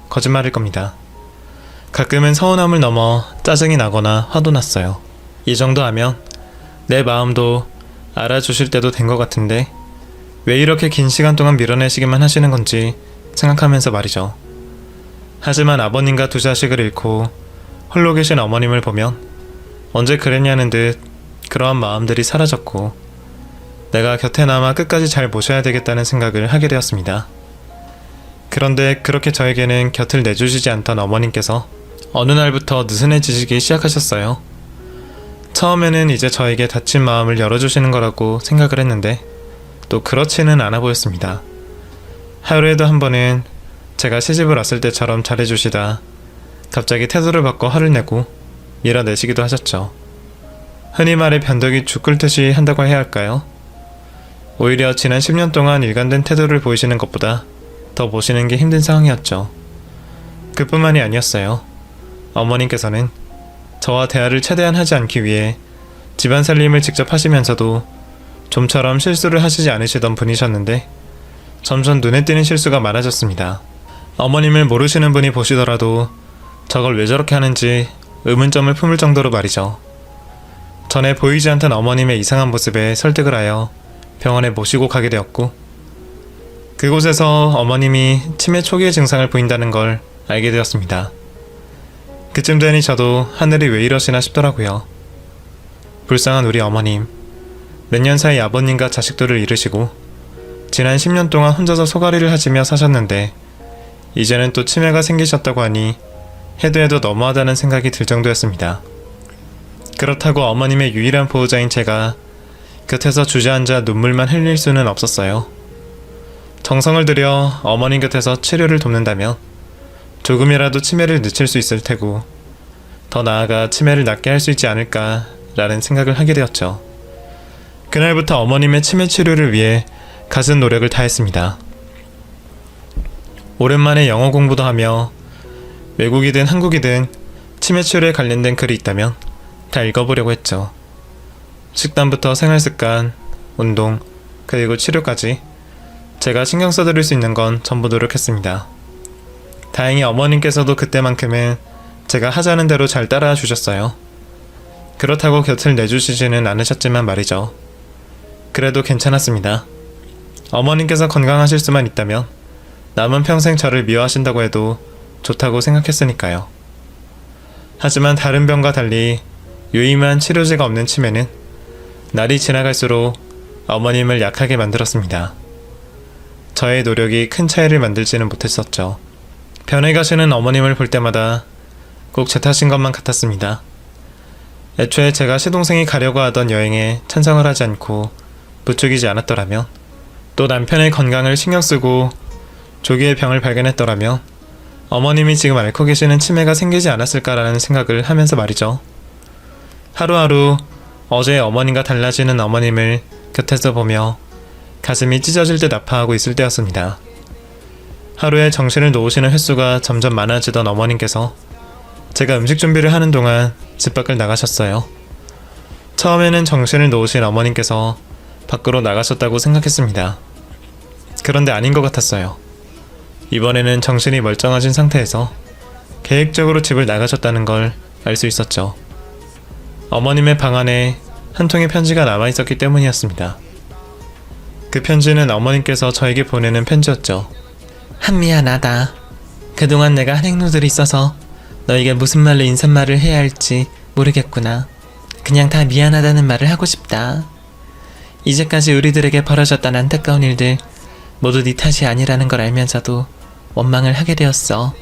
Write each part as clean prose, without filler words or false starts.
거짓말일 겁니다. 가끔은 서운함을 넘어 짜증이 나거나 화도 났어요. 이 정도 하면 내 마음도 알아주실 때도 된 것 같은데 왜 이렇게 긴 시간 동안 밀어내시기만 하시는 건지 생각하면서 말이죠. 하지만 아버님과 두 자식을 잃고 홀로 계신 어머님을 보면 언제 그랬냐는 듯 그러한 마음들이 사라졌고 내가 곁에 남아 끝까지 잘 모셔야 되겠다는 생각을 하게 되었습니다. 그런데 그렇게 저에게는 곁을 내주시지 않던 어머님께서 어느 날부터 느슨해지시기 시작하셨어요. 처음에는 이제 저에게 닫힌 마음을 열어주시는 거라고 생각을 했는데 또 그렇지는 않아 보였습니다. 하루에도 한 번은 제가 시집을 왔을 때처럼 잘해주시다 갑자기 태도를 바꿔 화를 내고 밀어내시기도 하셨죠. 흔히 말해 변덕이 죽 끓듯이 한다고 해야 할까요? 오히려 지난 10년 동안 일관된 태도를 보이시는 것보다 더 모시는 게 힘든 상황이었죠. 그뿐만이 아니었어요. 어머님께서는 저와 대화를 최대한 하지 않기 위해 집안 살림을 직접 하시면서도 좀처럼 실수를 하시지 않으시던 분이셨는데 점점 눈에 띄는 실수가 많아졌습니다. 어머님을 모르시는 분이 보시더라도 저걸 왜 저렇게 하는지 의문점을 품을 정도로 말이죠. 전에 보이지 않던 어머님의 이상한 모습에 설득을 하여 병원에 모시고 가게 되었고 그곳에서 어머님이 치매 초기의 증상을 보인다는 걸 알게 되었습니다. 그쯤 되니 저도 하늘이 왜 이러시나 싶더라고요. 불쌍한 우리 어머님, 몇 년 사이 아버님과 자식들을 잃으시고 지난 10년 동안 혼자서 소가리를 하시며 사셨는데 이제는 또 치매가 생기셨다고 하니 해도 해도 너무하다는 생각이 들 정도였습니다. 그렇다고 어머님의 유일한 보호자인 제가 곁에서 주저앉아 눈물만 흘릴 수는 없었어요. 정성을 들여 어머님 곁에서 치료를 돕는다면 조금이라도 치매를 늦출 수 있을 테고 더 나아가 치매를 낫게 할 수 있지 않을까라는 생각을 하게 되었죠. 그날부터 어머님의 치매 치료를 위해 갖은 노력을 다했습니다. 오랜만에 영어 공부도 하며 외국이든 한국이든 치매 치료에 관련된 글이 있다면 다 읽어보려고 했죠. 식단부터 생활습관, 운동, 그리고 치료까지 제가 신경 써드릴 수 있는 건 전부 노력했습니다. 다행히 어머님께서도 그때만큼은 제가 하자는 대로 잘 따라와 주셨어요. 그렇다고 곁을 내주시지는 않으셨지만 말이죠. 그래도 괜찮았습니다. 어머님께서 건강하실 수만 있다면 남은 평생 저를 미워하신다고 해도 좋다고 생각했으니까요. 하지만 다른 병과 달리 유의미한 치료제가 없는 치매는 날이 지나갈수록 어머님을 약하게 만들었습니다. 저의 노력이 큰 차이를 만들지는 못했었죠. 변해 가시는 어머님을 볼 때마다 꼭 제 탓인 것만 같았습니다. 애초에 제가 시동생이 가려고 하던 여행에 찬성을 하지 않고 부추기지 않았더라면, 또 남편의 건강을 신경쓰고 조기에 병을 발견했더라면 어머님이 지금 앓고 계시는 치매가 생기지 않았을까라는 생각을 하면서 말이죠. 하루하루 어제의 어머님과 달라지는 어머님을 곁에서 보며 가슴이 찢어질 듯 아파하고 있을 때였습니다. 하루에 정신을 놓으시는 횟수가 점점 많아지던 어머님께서 제가 음식 준비를 하는 동안 집 밖을 나가셨어요. 처음에는 정신을 놓으신 어머님께서 밖으로 나가셨다고 생각했습니다. 그런데 아닌 것 같았어요. 이번에는 정신이 멀쩡하신 상태에서 계획적으로 집을 나가셨다는 걸 알 수 있었죠. 어머님의 방 안에 한 통의 편지가 남아있었기 때문이었습니다. 그 편지는 어머님께서 저에게 보내는 편지였죠. 한미안하다. 그동안 내가 한 행동들이 있어서 너에게 무슨 말로 인사말을 해야 할지 모르겠구나. 그냥 다 미안하다는 말을 하고 싶다. 이제까지 우리들에게 벌어졌던 안타까운 일들 모두 네 탓이 아니라는 걸 알면서도 원망을 하게 되었어.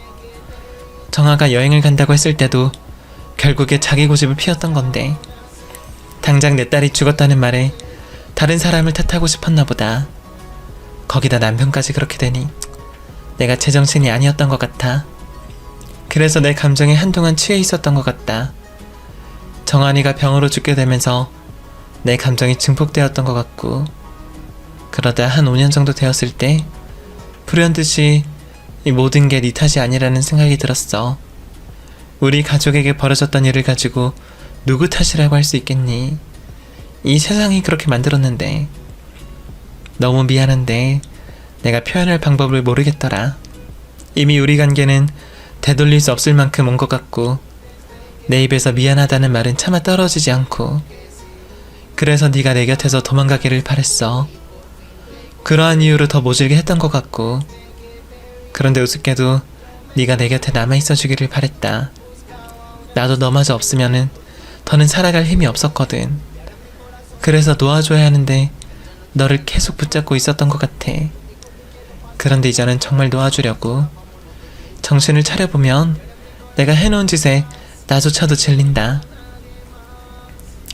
정아가 여행을 간다고 했을 때도 결국에 자기 고집을 피웠던 건데 당장 내 딸이 죽었다는 말에 다른 사람을 탓하고 싶었나 보다. 거기다 남편까지 그렇게 되니 내가 제정신이 아니었던 것 같아. 그래서 내 감정에 한동안 취해 있었던 것 같다. 정한이가 병으로 죽게 되면서 내 감정이 증폭되었던 것 같고, 그러다 한 5년 정도 되었을 때 불현듯이 이 모든 게 네 탓이 아니라는 생각이 들었어. 우리 가족에게 벌어졌던 일을 가지고 누구 탓이라고 할 수 있겠니? 이 세상이 그렇게 만들었는데. 너무 미안한데 내가 표현할 방법을 모르겠더라. 이미 우리 관계는 되돌릴 수 없을 만큼 온 것 같고 내 입에서 미안하다는 말은 차마 떨어지지 않고 그래서 네가 내 곁에서 도망가기를 바랬어. 그러한 이유로 더 모질게 했던 것 같고 그런데 우습게도 네가 내 곁에 남아있어 주기를 바랬다. 나도 너마저 없으면은 더는 살아갈 힘이 없었거든. 그래서 놓아줘야 하는데 너를 계속 붙잡고 있었던 것 같아. 그런데 이제는 정말 놓아주려고. 정신을 차려보면 내가 해놓은 짓에 나조차도 질린다.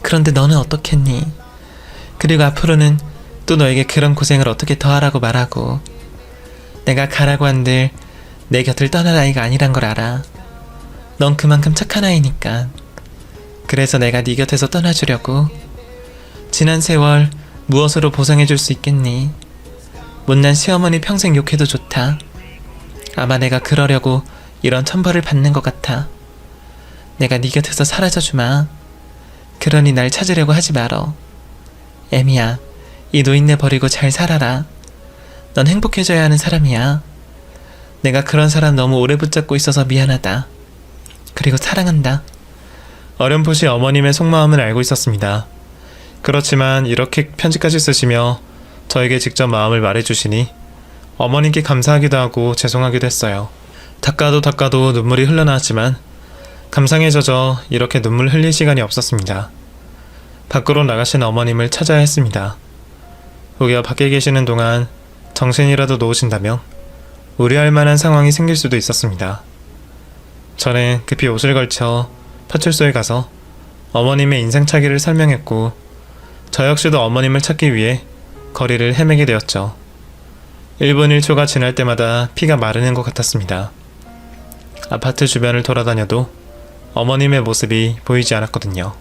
그런데 너는 어떻겠니? 그리고 앞으로는 또 너에게 그런 고생을 어떻게 더 하라고 말하고. 내가 가라고 한들 내 곁을 떠날 아이가 아니란 걸 알아. 넌 그만큼 착한 아이니까. 그래서 내가 네 곁에서 떠나주려고. 지난 세월 무엇으로 보상해줄 수 있겠니? 못난 시어머니 평생 욕해도 좋다. 아마 내가 그러려고 이런 천벌을 받는 것 같아. 내가 네 곁에서 사라져주마. 그러니 날 찾으려고 하지 말어. 애미야, 이 노인네 버리고 잘 살아라. 넌 행복해져야 하는 사람이야. 내가 그런 사람 너무 오래 붙잡고 있어서 미안하다. 그리고 사랑한다. 어렴풋이 어머님의 속마음을 알고 있었습니다. 그렇지만 이렇게 편지까지 쓰시며 저에게 직접 마음을 말해주시니 어머님께 감사하기도 하고 죄송하기도 했어요. 닦아도 눈물이 흘러나왔지만 감상에 젖어 이렇게 눈물 흘릴 시간이 없었습니다. 밖으로 나가신 어머님을 찾아야 했습니다. 혹여 밖에 계시는 동안 정신이라도 놓으신다면 우려할 만한 상황이 생길 수도 있었습니다. 저는 급히 옷을 걸쳐 파출소에 가서 어머님의 인상착의를 설명했고 저 역시도 어머님을 찾기 위해 거리를 헤매게 되었죠. 1분 1초가 지날 때마다 피가 마르는 것 같았습니다. 아파트 주변을 돌아다녀도 어머님의 모습이 보이지 않았거든요.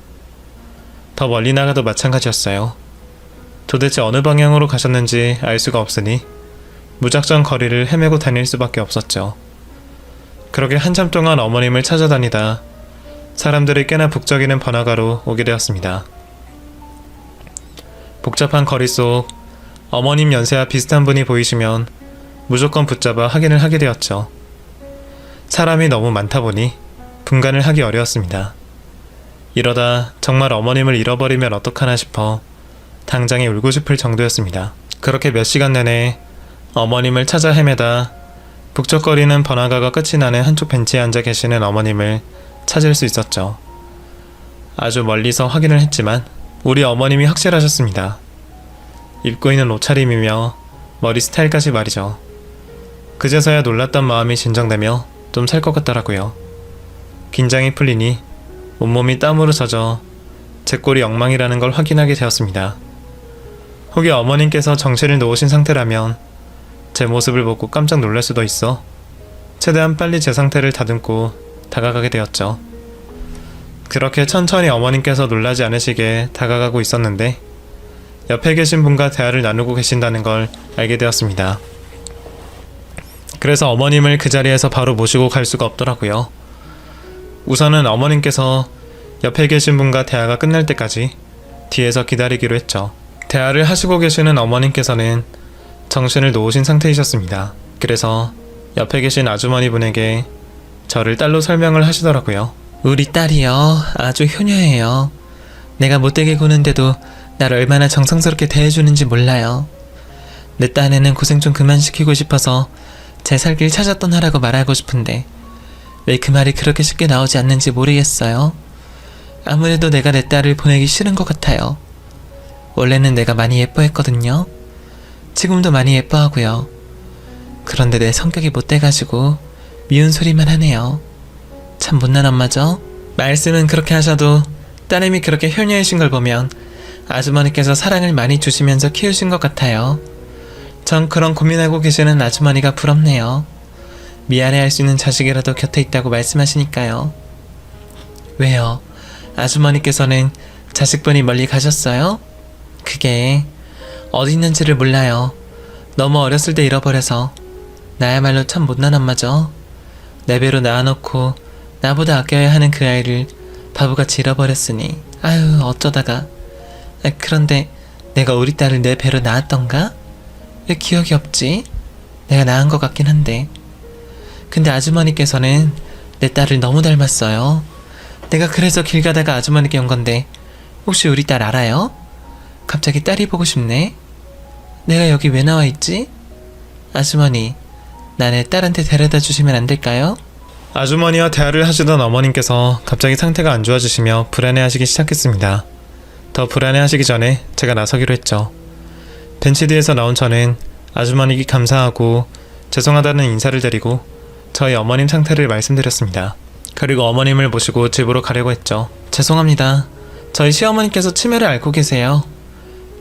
더 멀리 나가도 마찬가지였어요. 도대체 어느 방향으로 가셨는지 알 수가 없으니 무작정 거리를 헤매고 다닐 수밖에 없었죠. 그렇게 한참 동안 어머님을 찾아다니다 사람들이 꽤나 북적이는 번화가로 오게 되었습니다. 복잡한 거리 속 어머님 연세와 비슷한 분이 보이시면 무조건 붙잡아 확인을 하게 되었죠. 사람이 너무 많다 보니 분간을 하기 어려웠습니다. 이러다 정말 어머님을 잃어버리면 어떡하나 싶어 당장에 울고 싶을 정도였습니다. 그렇게 몇 시간 내내 어머님을 찾아 헤매다 북적거리는 번화가가 끝이 나는 한쪽 벤치에 앉아 계시는 어머님을 찾을 수 있었죠. 아주 멀리서 확인을 했지만 우리 어머님이 확실하셨습니다. 입고 있는 옷차림이며 머리 스타일까지 말이죠. 그제서야 놀랐던 마음이 진정되며 좀 살 것 같더라고요. 긴장이 풀리니 온몸이 땀으로 젖어 제 꼴이 엉망이라는 걸 확인하게 되었습니다. 혹여 어머님께서 정신을 놓으신 상태라면 제 모습을 보고 깜짝 놀랄 수도 있어 최대한 빨리 제 상태를 다듬고 다가가게 되었죠. 그렇게 천천히 어머님께서 놀라지 않으시게 다가가고 있었는데 옆에 계신 분과 대화를 나누고 계신다는 걸 알게 되었습니다. 그래서 어머님을 그 자리에서 바로 모시고 갈 수가 없더라고요. 우선은 어머님께서 옆에 계신 분과 대화가 끝날 때까지 뒤에서 기다리기로 했죠. 대화를 하시고 계시는 어머님께서는 정신을 놓으신 상태이셨습니다. 그래서 옆에 계신 아주머니 분에게 저를 딸로 설명을 하시더라고요. 우리 딸이요, 아주 효녀예요. 내가 못되게 구는데도 날 얼마나 정성스럽게 대해주는지 몰라요. 내 딴에는 고생 좀 그만 시키고 싶어서 제 살 길 찾아 떠나라고 말하고 싶은데 왜 그 말이 그렇게 쉽게 나오지 않는지 모르겠어요. 아무래도 내가 내 딸을 보내기 싫은 것 같아요. 원래는 내가 많이 예뻐했거든요. 지금도 많이 예뻐하고요. 그런데 내 성격이 못돼가지고 미운 소리만 하네요. 참 못난 엄마죠? 말씀은 그렇게 하셔도 따님이 그렇게 효녀이신 걸 보면 아주머니께서 사랑을 많이 주시면서 키우신 것 같아요. 전 그런 고민하고 계시는 아주머니가 부럽네요. 미안해할 수 있는 자식이라도 곁에 있다고 말씀하시니까요. 왜요? 아주머니께서는 자식분이 멀리 가셨어요? 그게 어디 있는지를 몰라요. 너무 어렸을 때 잃어버려서. 나야말로 참 못난 엄마죠. 내 배로 낳아놓고 나보다 아껴야 하는 그 아이를 바보같이 잃어버렸으니 아유 어쩌다가. 그런데 내가 우리 딸을 내 배로 낳았던가? 왜 기억이 없지? 내가 낳은 것 같긴 한데. 근데 아주머니께서는 내 딸을 너무 닮았어요. 내가 그래서 길 가다가 아주머니께 온 건데 혹시 우리 딸 알아요? 갑자기 딸이 보고 싶네. 내가 여기 왜 나와 있지? 아주머니, 나 내 딸한테 데려다 주시면 안 될까요? 아주머니와 대화를 하시던 어머님께서 갑자기 상태가 안 좋아지시며 불안해하시기 시작했습니다. 더 불안해하시기 전에 제가 나서기로 했죠. 벤치 뒤에서 나온 저는 아주머니께 감사하고 죄송하다는 인사를 드리고 저희 어머님 상태를 말씀드렸습니다. 그리고 어머님을 모시고 집으로 가려고 했죠. 죄송합니다. 저희 시어머니께서 치매를 앓고 계세요.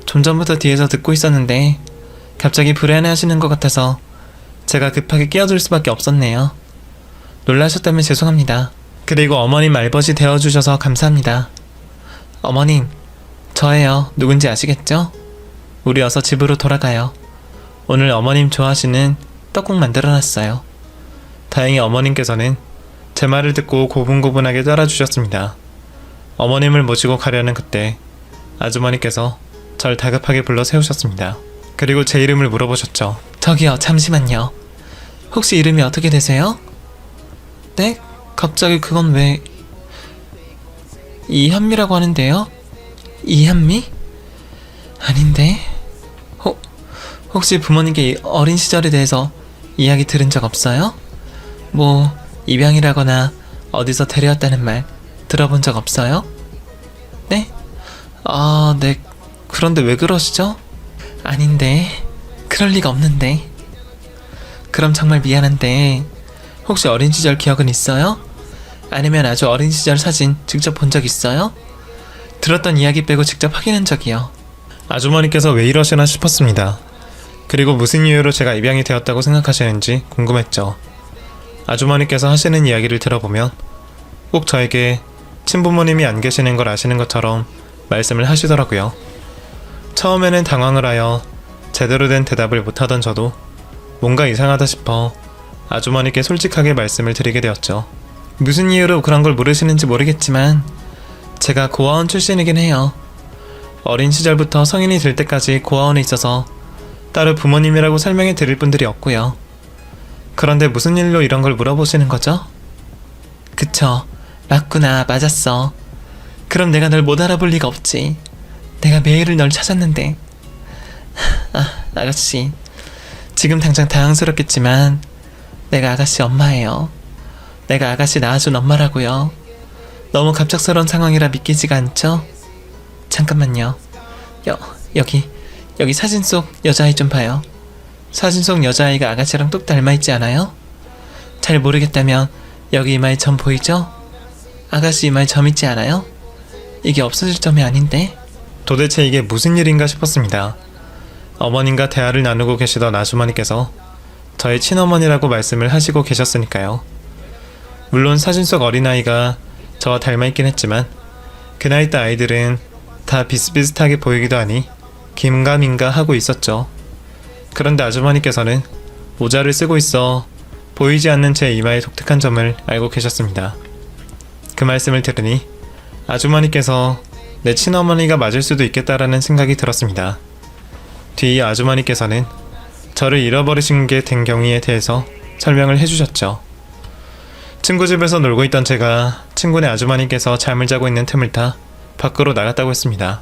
좀 전부터 뒤에서 듣고 있었는데 갑자기 불안해하시는 것 같아서 제가 급하게 끼어들 수밖에 없었네요. 놀라셨다면 죄송합니다. 그리고 어머님 말벗이 되어주셔서 감사합니다. 어머님, 저예요. 누군지 아시겠죠? 우리 어서 집으로 돌아가요. 오늘 어머님 좋아하시는 떡국 만들어놨어요. 다행히 어머님께서는 제 말을 듣고 고분고분하게 따라주셨습니다. 어머님을 모시고 가려는 그때 아주머니께서 절 다급하게 불러 세우셨습니다. 그리고 제 이름을 물어보셨죠. 저기요, 잠시만요. 혹시 이름이 어떻게 되세요? 네? 갑자기 그건 왜... 이현미라고 하는데요? 이현미? 아닌데... 혹시 부모님께 어린 시절에 대해서 이야기 들은 적 없어요? 뭐 입양이라거나 어디서 데려왔다는 말 들어본 적 없어요? 네? 네. 그런데 왜 그러시죠? 아닌데, 그럴 리가 없는데. 그럼 정말 미안한데 혹시 어린 시절 기억은 있어요? 아니면 아주 어린 시절 사진 직접 본 적 있어요? 들었던 이야기 빼고 직접 확인한 적이요. 아주머니께서 왜 이러시나 싶었습니다. 그리고 무슨 이유로 제가 입양이 되었다고 생각하시는지 궁금했죠. 아주머니께서 하시는 이야기를 들어보면 꼭 저에게 친부모님이 안 계시는 걸 아시는 것처럼 말씀을 하시더라고요. 처음에는 당황을 하여 제대로 된 대답을 못하던 저도 뭔가 이상하다 싶어 아주머니께 솔직하게 말씀을 드리게 되었죠. 무슨 이유로 그런 걸 물으시는지 모르겠지만 제가 고아원 출신이긴 해요. 어린 시절부터 성인이 될 때까지 고아원에 있어서 따로 부모님이라고 설명해 드릴 분들이 없고요. 그런데 무슨 일로 이런 걸 물어보시는 거죠? 그쵸, 맞구나, 맞았어. 그럼 내가 널 못 알아볼 리가 없지. 내가 매일을 널 찾았는데. 아가씨, 지금 당장 당황스럽겠지만 내가 아가씨 엄마예요. 내가 아가씨 낳아준 엄마라고요. 너무 갑작스러운 상황이라 믿기지가 않죠? 잠깐만요. 여기 사진 속 여자아이 좀 봐요. 사진 속 여자아이가 아가씨랑 똑 닮아있지 않아요? 잘 모르겠다면 여기 이마에 점 보이죠? 아가씨 이마에 점 있지 않아요? 이게 없어질 점이 아닌데? 도대체 이게 무슨 일인가 싶었습니다. 어머님과 대화를 나누고 계시던 아주머니께서 저의 친어머니라고 말씀을 하시고 계셨으니까요. 물론 사진 속 어린아이가 저와 닮아있긴 했지만 그 나이 때 아이들은 다 비슷비슷하게 보이기도 하니 김가민가 하고 있었죠. 그런데 아주머니께서는 모자를 쓰고 있어 보이지 않는 제 이마의 독특한 점을 알고 계셨습니다. 그 말씀을 들으니 아주머니께서 내 친어머니가 맞을 수도 있겠다라는 생각이 들었습니다. 뒤이 아주머니께서는 저를 잃어버리신 게 된 경위에 대해서 설명을 해주셨죠. 친구 집에서 놀고 있던 제가 친구네 아주머니께서 잠을 자고 있는 틈을 타 밖으로 나갔다고 했습니다.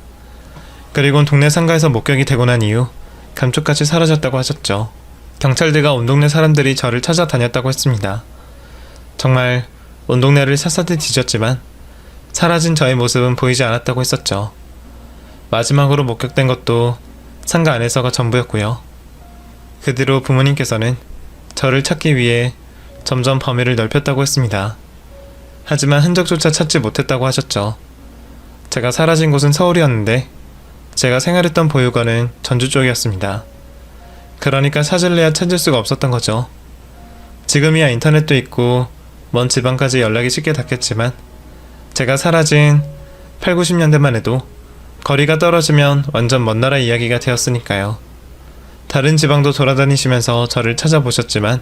그리곤 동네 상가에서 목격이 되고 난 이후 감쪽같이 사라졌다고 하셨죠. 경찰들과 온 동네 사람들이 저를 찾아다녔다고 했습니다. 정말 온 동네를 샅샅이 뒤졌지만 사라진 저의 모습은 보이지 않았다고 했었죠. 마지막으로 목격된 것도 상가 안에서가 전부였고요. 그 뒤로 부모님께서는 저를 찾기 위해 점점 범위를 넓혔다고 했습니다. 하지만 흔적조차 찾지 못했다고 하셨죠. 제가 사라진 곳은 서울이었는데 제가 생활했던 보육원은 전주 쪽이었습니다. 그러니까 찾을래야 찾을 수가 없었던 거죠. 지금이야 인터넷도 있고 먼 지방까지 연락이 쉽게 닿겠지만 제가 사라진 8, 90년대만 해도 거리가 떨어지면 완전 먼 나라 이야기가 되었으니까요. 다른 지방도 돌아다니시면서 저를 찾아보셨지만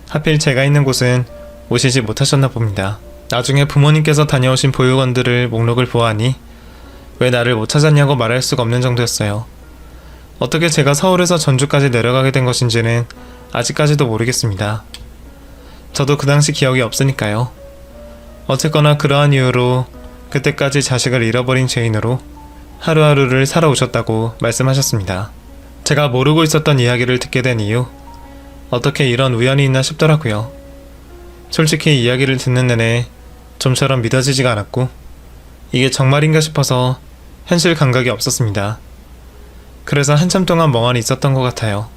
하필 제가 있는 곳은 오시지 못하셨나 봅니다. 나중에 부모님께서 다녀오신 보육원들을 목록을 보아하니 왜 나를 못 찾았냐고 말할 수가 없는 정도였어요. 어떻게 제가 서울에서 전주까지 내려가게 된 것인지는 아직까지도 모르겠습니다. 저도 그 당시 기억이 없으니까요. 어쨌거나 그러한 이유로 그때까지 자식을 잃어버린 죄인으로 하루하루를 살아오셨다고 말씀하셨습니다. 제가 모르고 있었던 이야기를 듣게 된 이유, 어떻게 이런 우연이 있나 싶더라고요. 솔직히 이야기를 듣는 내내 좀처럼 믿어지지가 않았고 이게 정말인가 싶어서 현실 감각이 없었습니다. 그래서 한참 동안 멍하니 있었던 것 같아요.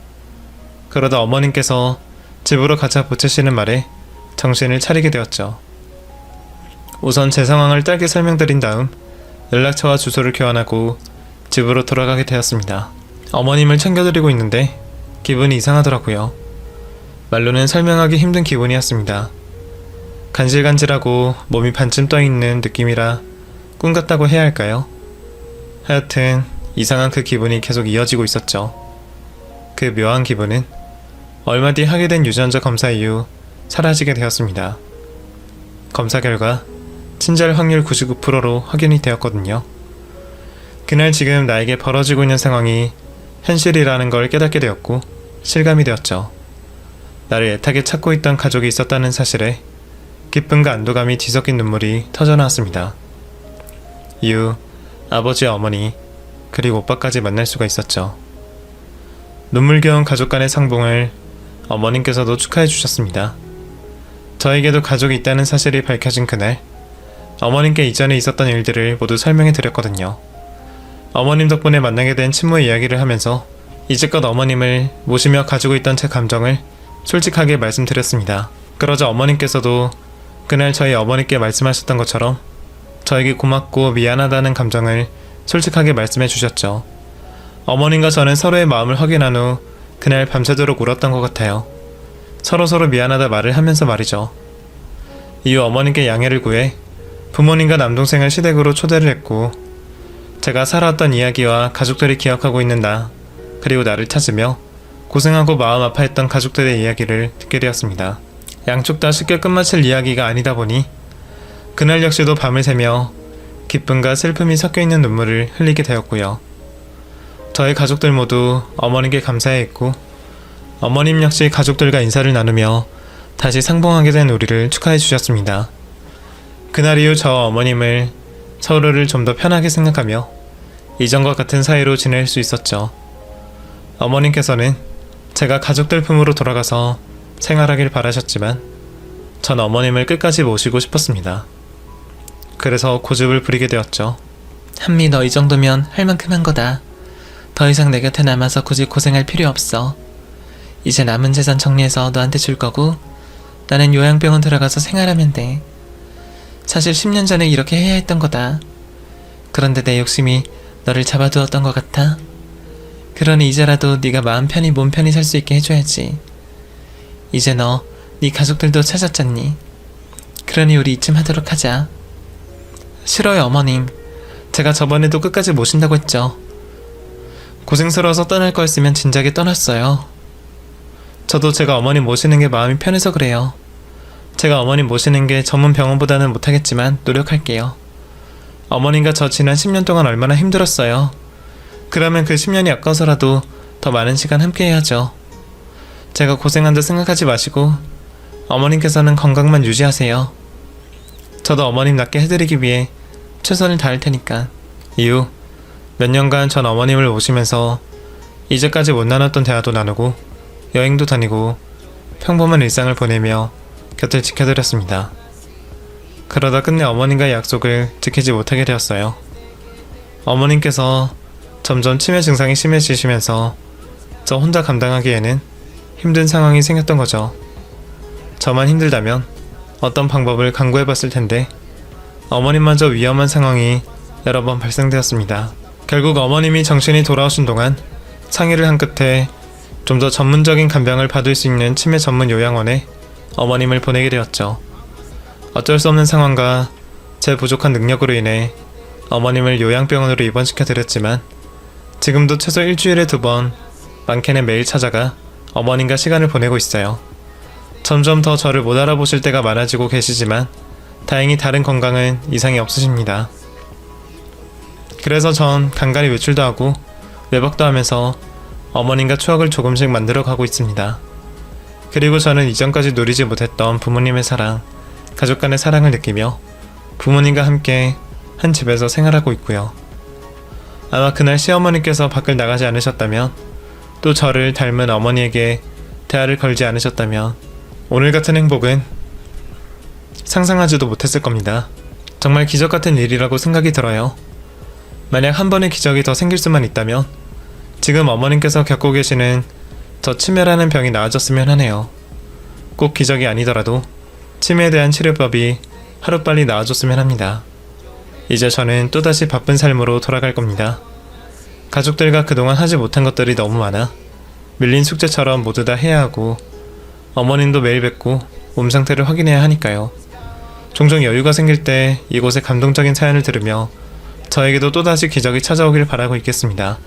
그러다 어머님께서 집으로 가자 보채시는 말에 정신을 차리게 되었죠. 우선 제 상황을 짧게 설명드린 다음 연락처와 주소를 교환하고 집으로 돌아가게 되었습니다. 어머님을 챙겨드리고 있는데 기분이 이상하더라고요. 말로는 설명하기 힘든 기분이었습니다. 간질간질하고 몸이 반쯤 떠있는 느낌이라 꿈 같다고 해야 할까요? 하여튼 이상한 그 기분이 계속 이어지고 있었죠. 그 묘한 기분은 얼마 뒤 하게 된 유전자 검사 이후 사라지게 되었습니다. 검사 결과 친절 확률 99%로 확인이 되었거든요. 그날 지금 나에게 벌어지고 있는 상황이 현실이라는 걸 깨닫게 되었고 실감이 되었죠. 나를 애타게 찾고 있던 가족이 있었다는 사실에 기쁨과 안도감이 뒤섞인 눈물이 터져나왔습니다. 이후 아버지와 어머니 그리고 오빠까지 만날 수가 있었죠. 눈물겨운 가족 간의 상봉을 어머님께서도 축하해 주셨습니다. 저에게도 가족이 있다는 사실이 밝혀진 그날 어머님께 이전에 있었던 일들을 모두 설명해 드렸거든요. 어머님 덕분에 만나게 된 친모의 이야기를 하면서 이제껏 어머님을 모시며 가지고 있던 제 감정을 솔직하게 말씀드렸습니다. 그러자 어머님께서도 그날 저희 어머니께 말씀하셨던 것처럼 저에게 고맙고 미안하다는 감정을 솔직하게 말씀해 주셨죠. 어머님과 저는 서로의 마음을 확인한 후 그날 밤새도록 울었던 것 같아요. 서로서로 미안하다 말을 하면서 말이죠. 이후 어머님께 양해를 구해 부모님과 남동생을 시댁으로 초대를 했고 제가 살아왔던 이야기와 가족들이 기억하고 있는 나 그리고 나를 찾으며 고생하고 마음 아파했던 가족들의 이야기를 듣게 되었습니다. 양쪽 다 쉽게 끝마칠 이야기가 아니다 보니 그날 역시도 밤을 새며 기쁨과 슬픔이 섞여있는 눈물을 흘리게 되었고요. 저희 가족들 모두 어머님께 감사해했고 어머님 역시 가족들과 인사를 나누며 다시 상봉하게 된 우리를 축하해 주셨습니다. 그날 이후 저 어머님을 서로를 좀 더 편하게 생각하며 이전과 같은 사이로 지낼 수 있었죠. 어머님께서는 제가 가족들 품으로 돌아가서 생활하길 바라셨지만 전 어머님을 끝까지 모시고 싶었습니다. 그래서 고집을 부리게 되었죠. 한미 너 이 정도면 할 만큼 한 거다. 더 이상 내 곁에 남아서 굳이 고생할 필요 없어. 이제 남은 재산 정리해서 너한테 줄 거고 나는 요양병원 들어가서 생활하면 돼. 사실 10년 전에 이렇게 해야 했던 거다. 그런데 내 욕심이 너를 잡아두었던 것 같아. 그러니 이제라도 네가 마음 편히 몸 편히 살 수 있게 해줘야지. 이제 너, 네 가족들도 찾았잖니. 그러니 우리 이쯤 하도록 하자. 싫어요 어머님. 제가 저번에도 끝까지 모신다고 했죠. 고생스러워서 떠날 거였으면 진작에 떠났어요. 저도 제가 어머님 모시는 게 마음이 편해서 그래요. 제가 어머님 모시는 게 전문 병원보다는 못하겠지만 노력할게요. 어머님과 저 지난 10년 동안 얼마나 힘들었어요. 그러면 그 10년이 아까워서라도 더 많은 시간 함께 해야죠. 제가 고생한 듯 생각하지 마시고 어머님께서는 건강만 유지하세요. 저도 어머님 낫게 해드리기 위해 최선을 다할 테니까. 이후 몇 년간 전 어머님을 모시면서 이제까지 못 나눴던 대화도 나누고 여행도 다니고 평범한 일상을 보내며 곁을 지켜드렸습니다. 그러다 끝내 어머님과의 약속을 지키지 못하게 되었어요. 어머님께서 점점 치매 증상이 심해지시면서 저 혼자 감당하기에는 힘든 상황이 생겼던 거죠. 저만 힘들다면 어떤 방법을 강구해봤을 텐데 어머님마저 위험한 상황이 여러 번 발생되었습니다. 결국 어머님이 정신이 돌아오신 동안 상의를 한 끝에 좀 더 전문적인 간병을 받을 수 있는 치매 전문 요양원에 어머님을 보내게 되었죠. 어쩔 수 없는 상황과 제 부족한 능력으로 인해 어머님을 요양병원으로 입원시켜 드렸지만 지금도 최소 일주일에 2번, 많게는 매일 찾아가 어머님과 시간을 보내고 있어요. 점점 더 저를 못 알아보실 때가 많아지고 계시지만 다행히 다른 건강은 이상이 없으십니다. 그래서 전 간간히 외출도 하고 외박도 하면서 어머님과 추억을 조금씩 만들어 가고 있습니다. 그리고 저는 이전까지 누리지 못했던 부모님의 사랑, 가족 간의 사랑을 느끼며 부모님과 함께 한 집에서 생활하고 있고요. 아마 그날 시어머니께서 밖을 나가지 않으셨다면, 또 저를 닮은 어머니에게 대화를 걸지 않으셨다면 오늘 같은 행복은 상상하지도 못했을 겁니다. 정말 기적 같은 일이라고 생각이 들어요. 만약 한 번의 기적이 더 생길 수만 있다면 지금 어머님께서 겪고 계시는 저 치매라는 병이 나아졌으면 하네요. 꼭 기적이 아니더라도 치매에 대한 치료법이 하루빨리 나아졌으면 합니다. 이제 저는 또다시 바쁜 삶으로 돌아갈 겁니다. 가족들과 그동안 하지 못한 것들이 너무 많아 밀린 숙제처럼 모두 다 해야 하고, 어머님도 매일 뵙고 몸 상태를 확인해야 하니까요. 종종 여유가 생길 때 이곳의 감동적인 사연을 들으며 저에게도 또다시 기적이 찾아오길 바라고 있겠습니다.